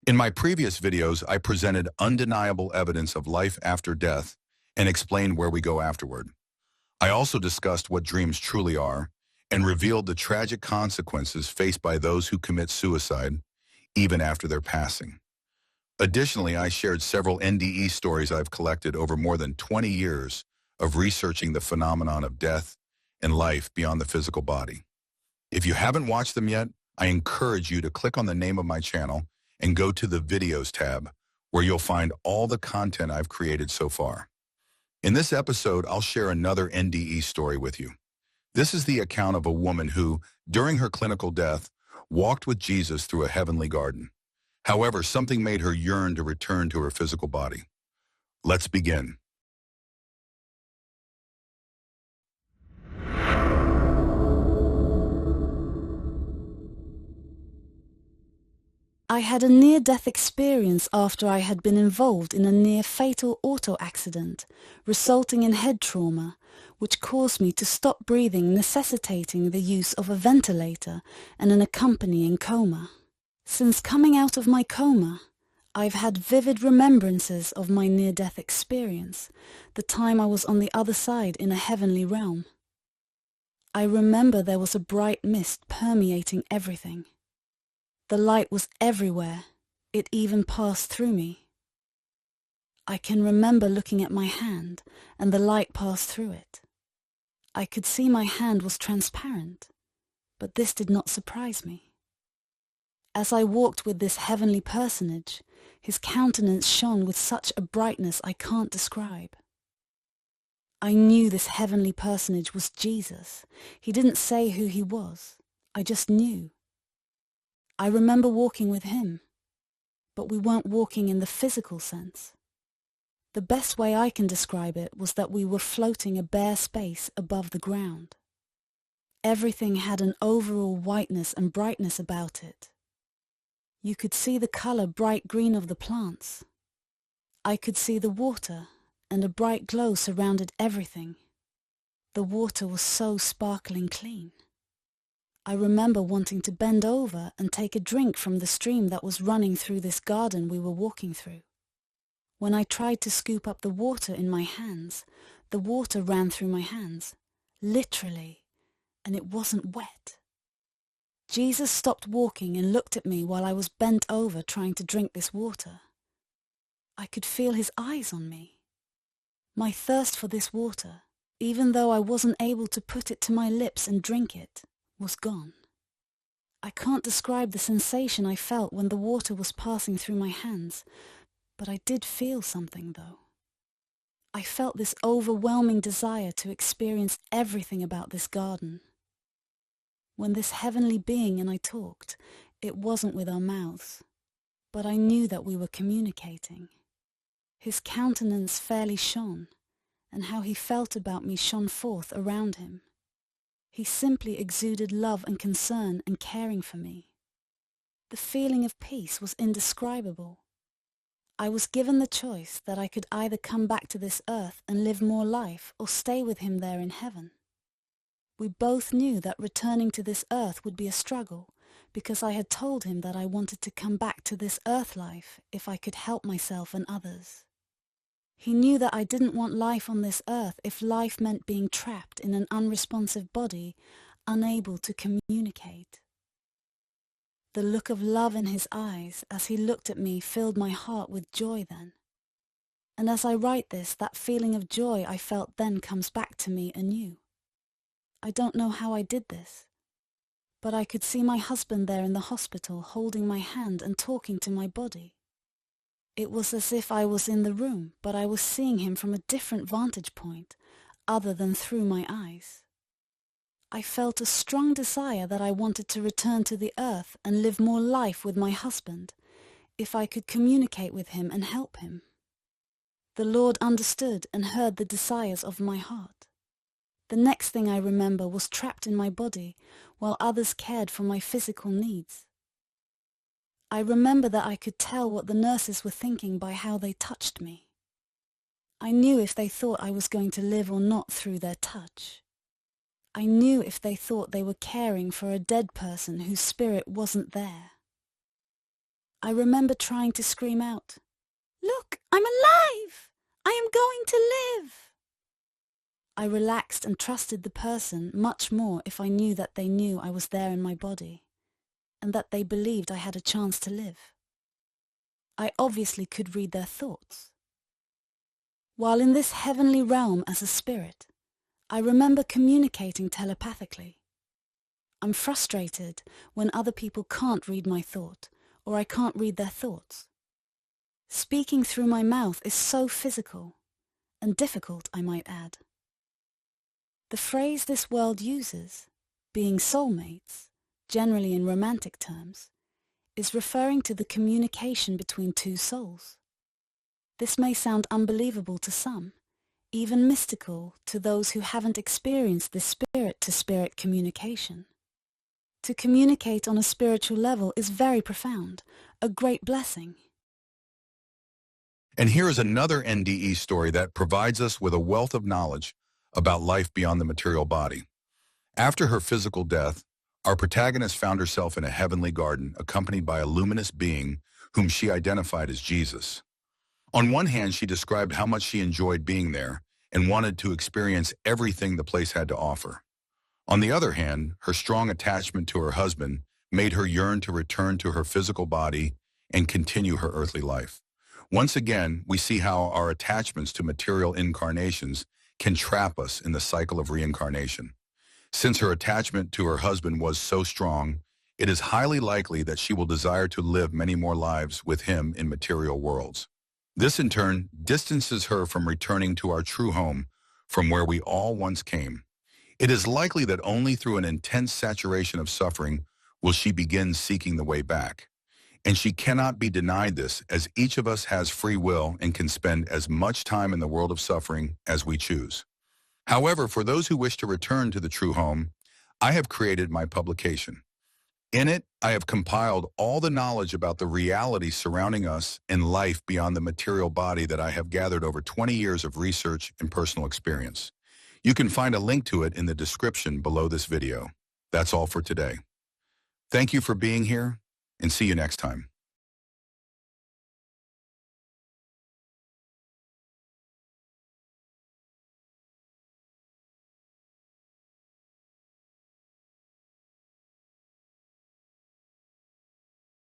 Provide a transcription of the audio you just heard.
In my previous videos, I presented undeniable evidence of life after death and explained where we go afterward. I also discussed what dreams truly are and revealed the tragic consequences faced by those who commit suicide even after their passing. Additionally, I shared several NDE stories I've collected over more than 20 years of researching the phenomenon of death and life beyond the physical body. If you haven't watched them yet, I encourage you to click on the name of my channel and go to the Videos tab, where you'll find all the content I've created so far. In this episode, I'll share another NDE story with you. This is the account of a woman who, during her clinical death, walked with Jesus through a heavenly garden. However, something made her yearn to return to her physical body. Let's begin. I had a near-death experience after I had been involved in a near-fatal auto accident, resulting in head trauma, which caused me to stop breathing, necessitating the use of a ventilator and an accompanying coma. Since coming out of my coma, I've had vivid remembrances of my near-death experience, the time I was on the other side in a heavenly realm. I remember there was a bright mist permeating everything. The light was everywhere. It even passed through me. I can remember looking at my hand, and the light passed through it. I could see my hand was transparent, but this did not surprise me. As I walked with this heavenly personage, his countenance shone with such a brightness I can't describe. I knew this heavenly personage was Jesus. He didn't say who he was. I just knew. I remember walking with him, but we weren't walking in the physical sense. The best way I can describe it was that we were floating a bare space above the ground. Everything had an overall whiteness and brightness about it. You could see the color bright green of the plants. I could see the water, and a bright glow surrounded everything. The water was so sparkling clean. I remember wanting to bend over and take a drink from the stream that was running through this garden we were walking through. When I tried to scoop up the water in my hands, the water ran through my hands, literally, and it wasn't wet. Jesus stopped walking and looked at me while I was bent over trying to drink this water. I could feel his eyes on me. My thirst for this water, even though I wasn't able to put it to my lips and drink it, was gone. I can't describe the sensation I felt when the water was passing through my hands, but I did feel something though. I felt this overwhelming desire to experience everything about this garden. When this heavenly being and I talked, it wasn't with our mouths, but I knew that we were communicating. His countenance fairly shone, and how he felt about me shone forth around him. He simply exuded love and concern and caring for me. The feeling of peace was indescribable. I was given the choice that I could either come back to this earth and live more life or stay with him there in heaven. We both knew that returning to this earth would be a struggle, because I had told him that I wanted to come back to this earth life if I could help myself and others. He knew that I didn't want life on this earth if life meant being trapped in an unresponsive body, unable to communicate. The look of love in his eyes as he looked at me filled my heart with joy then. And as I write this, that feeling of joy I felt then comes back to me anew. I don't know how I did this, but I could see my husband there in the hospital holding my hand and talking to my body. It was as if I was in the room, but I was seeing him from a different vantage point, other than through my eyes. I felt a strong desire that I wanted to return to the earth and live more life with my husband, if I could communicate with him and help him. The Lord understood and heard the desires of my heart. The next thing I remember was trapped in my body, while others cared for my physical needs. I remember that I could tell what the nurses were thinking by how they touched me. I knew if they thought I was going to live or not through their touch. I knew if they thought they were caring for a dead person whose spirit wasn't there. I remember trying to scream out, "Look, I'm alive! I am going to live!" I relaxed and trusted the person much more if I knew that they knew I was there in my body, and that they believed I had a chance to live. I obviously could read their thoughts. While in this heavenly realm as a spirit, I remember communicating telepathically. I'm frustrated when other people can't read my thought, or I can't read their thoughts. Speaking through my mouth is so physical, and difficult, I might add. The phrase this world uses, being soulmates, generally in romantic terms, is referring to the communication between two souls. This may sound unbelievable to some, even mystical to those who haven't experienced this spirit-to-spirit communication. To communicate on a spiritual level is very profound, a great blessing. And here is another NDE story that provides us with a wealth of knowledge about life beyond the material body. After her physical death, our protagonist found herself in a heavenly garden accompanied by a luminous being whom she identified as Jesus. On one hand, she described how much she enjoyed being there and wanted to experience everything the place had to offer. On the other hand, her strong attachment to her husband made her yearn to return to her physical body and continue her earthly life. Once again, we see how our attachments to material incarnations can trap us in the cycle of reincarnation. Since her attachment to her husband was so strong, it is highly likely that she will desire to live many more lives with him in material worlds. This in turn distances her from returning to our true home from where we all once came. It is likely that only through an intense saturation of suffering will she begin seeking the way back. And she cannot be denied this, as each of us has free will and can spend as much time in the world of suffering as we choose. However, for those who wish to return to the true home, I have created my publication. In it, I have compiled all the knowledge about the reality surrounding us and life beyond the material body that I have gathered over 20 years of research and personal experience. You can find a link to it in the description below this video. That's all for today. Thank you for being here, and see you next time.